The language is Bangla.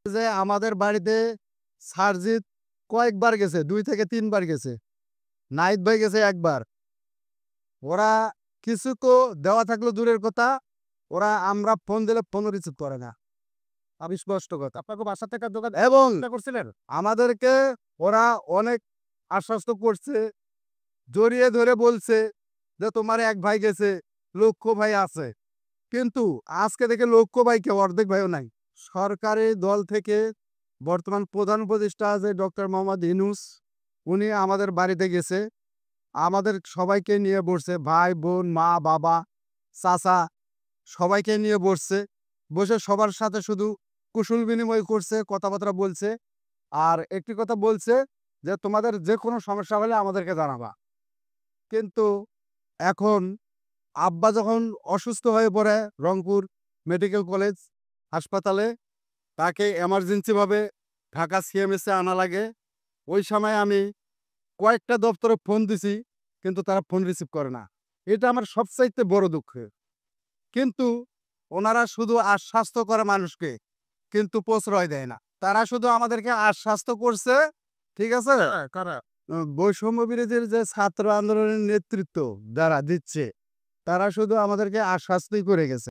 যে আমাদের বাড়িতে সারজিৎ কয়েকবার গেছে, ২ থেকে ৩ বার গেছে। নাহিদ ভাই গেছে ১ বার। ওরা কিছু তো দেওয়া থাকলো দূরের কথা, আমরা ফোন দিলে ফোনও রিসিভ করে না। অবিস্পষ্ট কথা। আপনাকে বাসা থেকে এবং চেষ্টা করছিলেন? আমাদেরকে ওরা অনেক আশ্বস্ত করছে, জড়িয়ে ধরে বলছে যে, "তোমার এক ভাই গেছে, লক্ষ্য ভাই আছে।" কিন্তু আজকে দেখি লক্ষ্য ভাই কে অর্ধেক ভাইও নাই। সরকারি দল থেকে বর্তমান প্রধান উপদেষ্টা যে ডক্টর মোহাম্মদ ইউনূস, উনি আমাদের বাড়িতে গেছে। আমাদের সবাইকে নিয়ে বসছে। ভাই, বোন, মা, বাবা, চাচা সবাইকে নিয়ে বসছে। বসে সবার সাথে শুধু কুশল বিনিময় করছে, কথাবার্তা বলছে। আর একটি কথা বলছে যে, "তোমাদের যেকোনো সমস্যা হলে আমাদেরকে জানাবা।" কিন্তু এখন আব্বা যখন অসুস্থ হয়ে পড়ে রংপুর মেডিকেল কলেজ হাসপাতালে, তাকে এমার্জেন্সিভাবে ঢাকা সিএমএসে আনা লাগে। ওই সময় আমি কয়েকটা দপ্তরে ফোন দিছি, কিন্তু তারা ফোন রিসিভ করে না। এটা আমার সবচাইতে বড় দুঃখের। কিন্তু ওনারা শুধু আশ্বাস্ত করে মানুষকে, কিন্তু প্রশ্রয় দেয় না। তারা শুধু আমাদেরকে আশ্বাস্ত করছে, ঠিক আছে? হ্যাঁ, কারা? বৈষম্য বিরোধীর যে ছাত্র আন্দোলনের নেতৃত্ব যারা দিচ্ছে, তারা শুধু আমাদেরকে আশ্বাস্তই করে গেছে।